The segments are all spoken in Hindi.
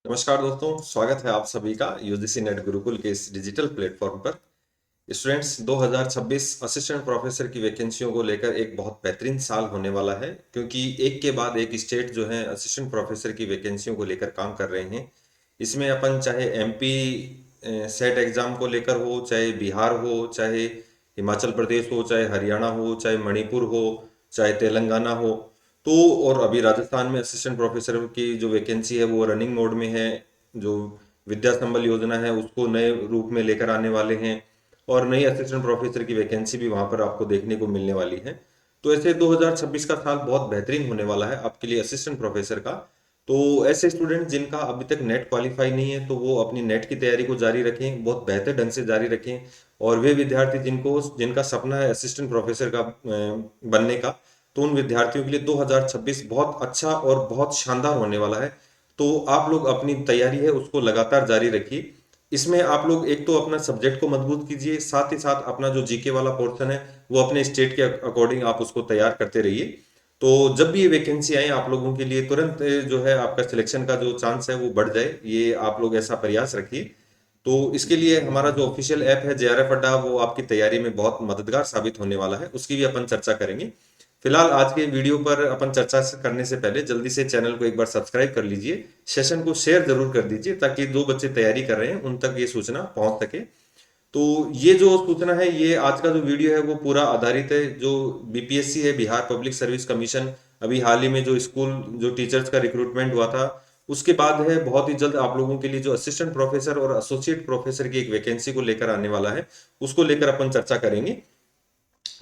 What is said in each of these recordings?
नमस्कार दोस्तों, स्वागत है आप सभी का यूजीसी नेट गुरुकुल के इस डिजिटल प्लेटफॉर्म पर। स्टूडेंट्स, 2026 असिस्टेंट प्रोफेसर की वैकेंसियों को लेकर एक बहुत बेहतरीन साल होने वाला है, क्योंकि एक के बाद एक स्टेट जो है असिस्टेंट प्रोफेसर की वैकेंसियों को लेकर काम कर रहे हैं। इसमें अपन चाहे एमपी सेट एग्जाम को लेकर हो, चाहे बिहार हो, चाहे हिमाचल प्रदेश हो, चाहे हरियाणा हो, चाहे मणिपुर हो, चाहे तेलंगाना हो, तो और अभी राजस्थान में असिस्टेंट प्रोफेसर की जो वैकेंसी है वो रनिंग मोड में है। जो विद्या संबल योजना है उसको नए रूप में लेकर आने वाले हैं, और नई असिस्टेंट प्रोफेसर की वैकेंसी भी वहां पर आपको देखने को मिलने वाली है। तो ऐसे 2026 का साल बहुत बेहतरीन होने वाला है आपके लिए असिस्टेंट प्रोफेसर का। तो ऐसे स्टूडेंट जिनका अभी तक नेट क्वालिफाई नहीं है, तो वो अपनी नेट की तैयारी को जारी रखें, बहुत बेहतर ढंग से जारी रखें। और वे विद्यार्थी जिनका सपना है असिस्टेंट प्रोफेसर का बनने का, तो उन विद्यार्थियों के लिए 2026 बहुत अच्छा और बहुत शानदार होने वाला है। तो आप लोग अपनी तैयारी है उसको लगातार जारी रखिए। इसमें आप लोग एक तो अपना सब्जेक्ट को मजबूत कीजिए, साथ ही साथ अपना जो जीके वाला पोर्शन है वो अपने स्टेट के अकॉर्डिंग आप उसको तैयार करते रहिए। तो जब भी ये वैकेंसी आए आप लोगों के लिए तुरंत जो है आपका सिलेक्शन का जो चांस है वो बढ़ जाए, ये आप लोग ऐसा प्रयास रखिए। तो इसके लिए हमारा जो ऑफिशियल ऐप है जेआरएफ अड्डा, वो आपकी तैयारी में बहुत मददगार साबित होने वाला है, उसकी भी अपन चर्चा करेंगे। फिलहाल आज के वीडियो पर अपन चर्चा करने से पहले जल्दी से चैनल को एक बार सब्सक्राइब कर लीजिए, सेशन को शेयर जरूर कर दीजिए, ताकि जो बच्चे तैयारी कर रहे हैं उन तक ये सूचना पहुंच सके। तो ये जो सूचना है, ये आज का जो वीडियो है वो पूरा आधारित है जो बीपीएससी है, बिहार पब्लिक सर्विस कमीशन, अभी हाल ही में जो स्कूल जो टीचर्स का रिक्रूटमेंट हुआ था उसके बाद है। बहुत ही जल्द आप लोगों के लिए जो असिस्टेंट प्रोफेसर और एसोसिएट प्रोफेसर की एक वैकेंसी को लेकर आने वाला है, उसको लेकर अपन चर्चा करेंगे।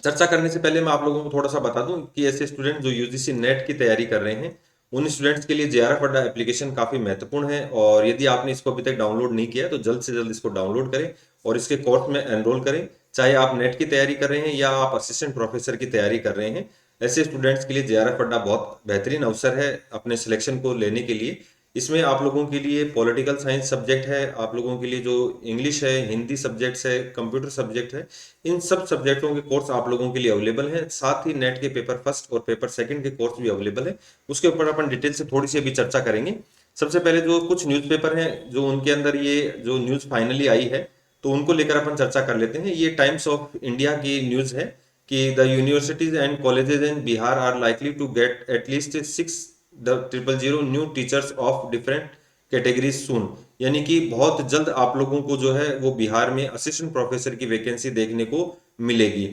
चर्चा करने से पहले मैं आप लोगों को थोड़ा सा बता दूं कि ऐसे स्टूडेंट जो यूजीसी नेट की तैयारी कर रहे हैं, उन स्टूडेंट्स के लिए जेआरएफ अड्डा एप्लीकेशन काफी महत्वपूर्ण है। और यदि आपने इसको अभी तक डाउनलोड नहीं किया है तो जल्द से जल्द इसको डाउनलोड करें और इसके कोर्स में एनरोल करें। चाहे आप नेट की तैयारी कर रहे हैं या आप असिस्टेंट प्रोफेसर की तैयारी कर रहे हैं, ऐसे स्टूडेंट्स के लिए जेआरएफ अड्डा बहुत बेहतरीन अवसर है अपने सिलेक्शन को लेने के लिए। इसमें आप लोगों के लिए पॉलिटिकल साइंस सब्जेक्ट है, आप लोगों के लिए जो इंग्लिश है, हिंदी सब्जेक्ट्स है, कंप्यूटर सब्जेक्ट है, इन सब सब्जेक्टों के कोर्स आप लोगों के लिए अवेलेबल हैं। साथ ही नेट के पेपर फर्स्ट और पेपर सेकंड के कोर्स भी अवेलेबल है, उसके ऊपर अपन डिटेल से थोड़ी सी अभी चर्चा करेंगे। सबसे पहले जो कुछ न्यूज़पेपर हैं जो उनके अंदर ये जो न्यूज़ फाइनली आई है, तो उनको लेकर अपन चर्चा कर लेते हैं। ये टाइम्स ऑफ इंडिया की न्यूज़ है कि the universities and colleges in Bihar are likely to get at least 6,000 new teachers of different categories soon. यानी कि बहुत जल्द आप लोगों को जो है वो बिहार में असिस्टेंट प्रोफेसर की वैकेंसी देखने को मिलेगी।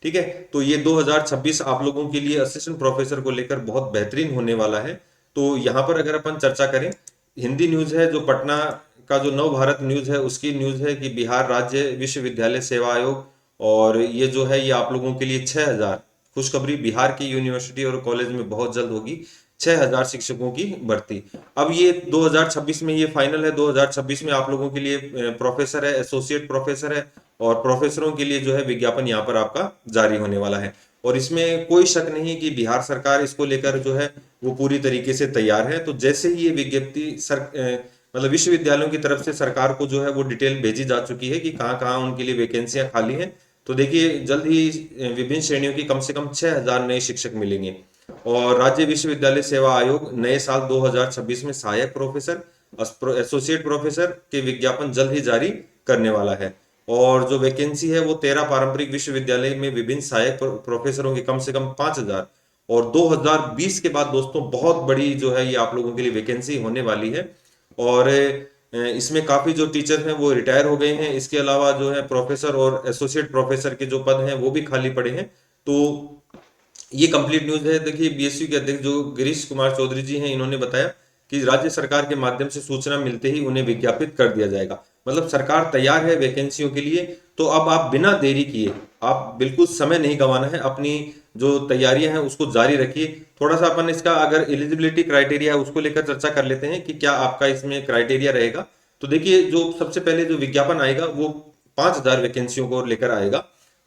ठीक है, तो ये 2026 आप लोगों के लिए असिस्टेंट प्रोफेसर को लेकर बहुत बेहतरीन होने वाला है। तो यहाँ पर अगर अपन चर्चा करें, हिंदी न्यूज है जो पटना का जो नव भारत न्यूज है उसकी न्यूज है कि बिहार राज्य विश्वविद्यालय सेवा आयोग, और ये जो है ये आप लोगों के लिए 6,000 खुशखबरी, बिहार की यूनिवर्सिटी और कॉलेज में बहुत जल्द होगी 6,000 शिक्षकों की भर्ती। अब ये 2026 में ये फाइनल है, 2026 में आप लोगों के लिए प्रोफेसर है, एसोसिएट प्रोफेसर है, और प्रोफेसरों के लिए जो है विज्ञापन यहाँ पर आपका जारी होने वाला है। और इसमें कोई शक नहीं कि बिहार सरकार इसको लेकर जो है वो पूरी तरीके से तैयार है। तो जैसे ही ये विज्ञप्ति मतलब विश्वविद्यालयों की तरफ से सरकार को जो है वो डिटेल भेजी जा चुकी है कि कहाँ कहाँ उनके लिए वैकेंसियां खाली हैं, तो देखिए जल्द ही विभिन्न श्रेणियों की कम से कम 6,000 नए शिक्षक मिलेंगे। और राज्य विश्वविद्यालय सेवा आयोग नए साल 2026 में सहायक प्रोफेसर, एसोसिएट प्रोफेसर के विज्ञापन जल्द ही जारी करने वाला है। और जो वैकेंसी है वो 13 पारंपरिक विश्वविद्यालय में विभिन्न सहायक प्रोफेसरों की कम से कम 5,000। और 2020 के बाद दोस्तों बहुत बड़ी जो है ये आप लोगों के लिए वैकेंसी होने वाली है। और इसमें काफी जो टीचर हैं वो रिटायर हो गए हैं, इसके अलावा जो है प्रोफेसर और एसोसिएट प्रोफेसर के जो पद हैं वो भी खाली पड़े हैं। तो ये कंप्लीट न्यूज है। देखिए बीएसयू के अध्यक्ष जो गिरीश कुमार चौधरी जी हैं, इन्होंने बताया कि राज्य सरकार के माध्यम से सूचना मिलते ही उन्हें विज्ञापित कर दिया जाएगा। मतलब सरकार तैयार है वैकेंसियों के लिए। तो अब आप बिना देरी किए, आप बिल्कुल समय नहीं गंवाना है, अपनी जो तैयारियां हैं उसको जारी रखिए। थोड़ा सा अपन इसका अगर एलिजिबिलिटी क्राइटेरिया है उसको लेकर चर्चा कर लेते हैं कि क्या आपका इसमें क्राइटेरिया रहेगा। तो देखिए जो सबसे पहले जो विज्ञापन आएगा वो 5,000 वैकेंसियों को लेकर आएगा।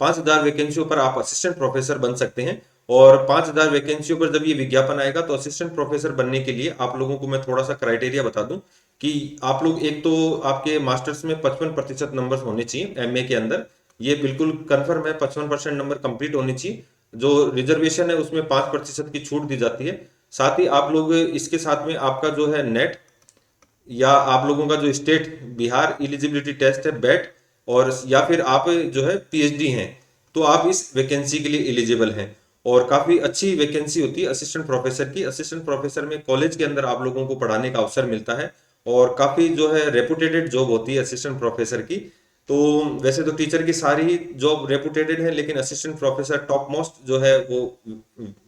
5,000 वैकेंसियों पर आप असिस्टेंट प्रोफेसर बन सकते हैं। और 5,000 वैकेंसियों पर जब ये विज्ञापन आएगा तो असिस्टेंट प्रोफेसर बनने के लिए आप लोगों को मैं थोड़ा सा क्राइटेरिया बता दूं कि आप लोग एक तो आपके मास्टर्स में 55% नंबर होने चाहिए एमए के अंदर, ये बिल्कुल कंफर्म है। 55% नंबर कंप्लीट होने चाहिए। जो रिजर्वेशन है उसमें 5% की छूट दी जाती है। साथ ही आप लोग इसके साथ में आपका जो है नेट या आप लोगों का जो स्टेट बिहार एलिजिबिलिटी टेस्ट है बैट, और या फिर आप जो है पीएचडी हैं, तो आप इस वैकेंसी के लिए एलिजिबल हैं। और काफ़ी अच्छी वैकेंसी होती है असिस्टेंट प्रोफेसर की। असिस्टेंट प्रोफेसर में कॉलेज के अंदर आप लोगों को पढ़ाने का अवसर मिलता है, और काफ़ी जो है रेपुटेटेड जॉब होती है असिस्टेंट प्रोफेसर की। तो वैसे तो टीचर की सारी ही जॉब रेपुटेटेड है, लेकिन असिस्टेंट प्रोफेसर टॉप मोस्ट जो है वो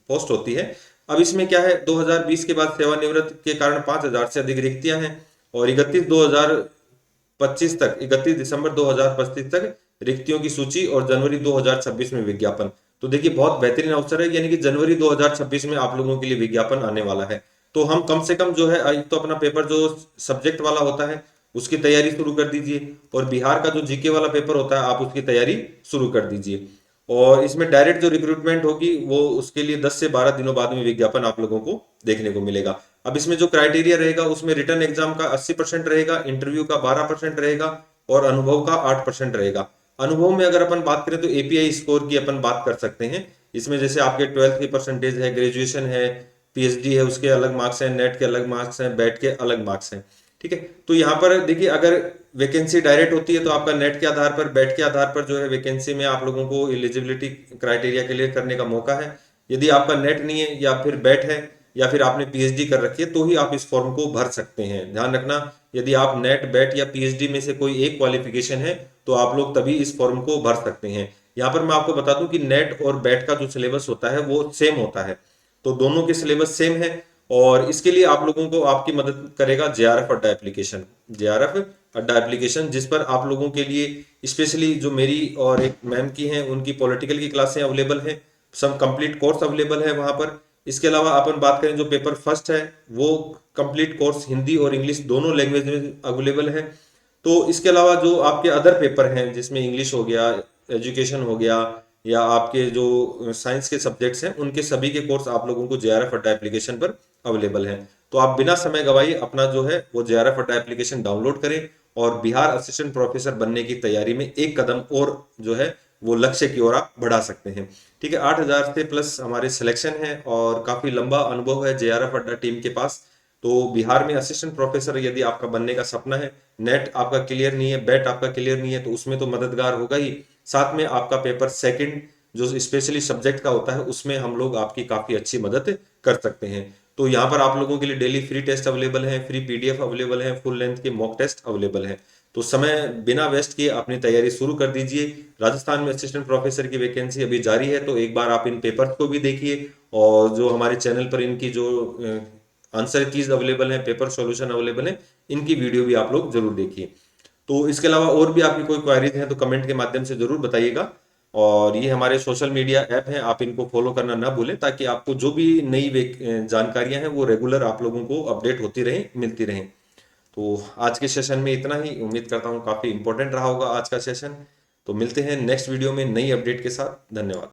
पोस्ट होती है। अब इसमें क्या है, 2020 के बाद सेवानिवृत्त के कारण 5,000 से अधिक रिक्तियां हैं, और 31 दिसंबर 2025 तक रिक्तियों की सूची, और जनवरी 2026 में विज्ञापन। तो देखिए बहुत बेहतरीन अवसर है, यानी कि जनवरी 2026 में आप लोगों के लिए विज्ञापन आने वाला है। तो हम कम से कम जो है एक तो अपना पेपर जो सब्जेक्ट वाला होता है उसकी तैयारी शुरू कर दीजिए, और बिहार का जो जीके वाला पेपर होता है आप उसकी तैयारी शुरू कर दीजिए। और इसमें डायरेक्ट जो रिक्रूटमेंट होगी वो उसके लिए 10 से 12 दिनों बाद में विज्ञापन आप लोगों को देखने को मिलेगा। अब इसमें जो क्राइटेरिया रहेगा उसमें रिटर्न एग्जाम का 80% रहेगा, इंटरव्यू का 12% रहेगा, और अनुभव का 8% रहेगा। अनुभव में अगर अपन बात करें तो एपीआई स्कोर की अपन बात कर सकते हैं। इसमें जैसे आपके 12th की परसेंटेज है, ग्रेजुएशन है, पीएचडी है, उसके अलग मार्क्स हैं, नेट के अलग मार्क्स हैं, बैट के अलग मार्क्स हैं। ठीक है, तो यहाँ पर देखिए अगर वैकेंसी डायरेक्ट होती है तो आपका नेट के आधार पर, बैट के आधार पर जो है वैकेंसी में आप लोगों को एलिजिबिलिटी क्राइटेरिया क्लियर करने का मौका है। यदि आपका नेट नहीं है या फिर बैट है या फिर आपने पीएचडी कर रखी है तो ही आप इस फॉर्म को भर सकते हैं। ध्यान रखना, यदि आप नेट, बैट या पीएचडी में से कोई एक क्वालिफिकेशन है तो आप लोग तभी इस फॉर्म को भर सकते हैं। यहाँ पर मैं आपको बता दूं कि नेट और बैट का जो सिलेबस होता है वो सेम होता है, तो दोनों के सिलेबस सेम है। और इसके लिए आप लोगों को आपकी मदद करेगा जेआरएफ अड्डा एप्लीकेशन। जेआरएफ अड्डा एप्लीकेशन जिस पर आप लोगों के लिए स्पेशली जो मेरी और एक मैम की हैं उनकी पॉलिटिकल की क्लासें अवेलेबल हैं, सब कंप्लीट कोर्स अवेलेबल है वहां पर। इसके अलावा अपन बात करें जो पेपर फर्स्ट है वो कंप्लीट कोर्स हिंदी और इंग्लिश दोनों लैंग्वेज में अवेलेबल है। तो इसके अलावा जो आपके अदर पेपर हैं जिसमें इंग्लिश हो गया, एजुकेशन हो गया, या आपके जो साइंस के सब्जेक्ट्स हैं उनके सभी के कोर्स आप लोगों को जेआरएफ अड्डा एप्लीकेशन पर अवेलेबल हैं। तो आप बिना समय गवाए अपना जो है वो जेआरएफ अड्डा एप्लीकेशन डाउनलोड करें, और बिहार असिस्टेंट प्रोफेसर बनने की तैयारी में एक कदम और जो है वो लक्ष्य की ओर आप बढ़ा सकते हैं। ठीक है, 8,000 से प्लस हमारे सिलेक्शन है, और काफी लंबा अनुभव है जेआरएफ अड्डा टीम के पास। तो बिहार में असिस्टेंट प्रोफेसर यदि आपका बनने का सपना है, नेट आपका क्लियर नहीं है, बैट आपका क्लियर नहीं है, तो उसमें तो मददगार होगा ही, साथ में आपका पेपर सेकंड जो स्पेशली सब्जेक्ट का होता है उसमें हम लोग आपकी काफी अच्छी मदद कर सकते हैं। तो यहाँ पर आप लोगों के लिए डेली फ्री टेस्ट अवेलेबल है, फ्री पीडीएफ अवेलेबल है, फुल लेंथ के मॉक टेस्ट अवेलेबल है। तो समय बिना वेस्ट किए अपनी तैयारी शुरू कर दीजिए। राजस्थान में असिस्टेंट प्रोफेसर की वैकेंसी अभी जारी है, तो एक बार आप इन पेपर्स को भी देखिए, और जो हमारे चैनल पर इनकी जो आंसर कीज अवेलेबल है, पेपर सॉल्यूशन अवेलेबल है, इनकी वीडियो भी आप लोग जरूर देखिए। तो इसके अलावा और भी आपकी कोई क्वारीज हैं तो कमेंट के माध्यम से जरूर बताइएगा। और ये हमारे सोशल मीडिया ऐप हैं, आप इनको फॉलो करना ना भूलें, ताकि आपको जो भी नई जानकारियां हैं वो रेगुलर आप लोगों को अपडेट होती रहें, मिलती रहें। तो आज के सेशन में इतना ही, उम्मीद करता हूँ काफ़ी इंपॉर्टेंट रहा होगा आज का सेशन। तो मिलते हैं नेक्स्ट वीडियो में नई अपडेट के साथ। धन्यवाद।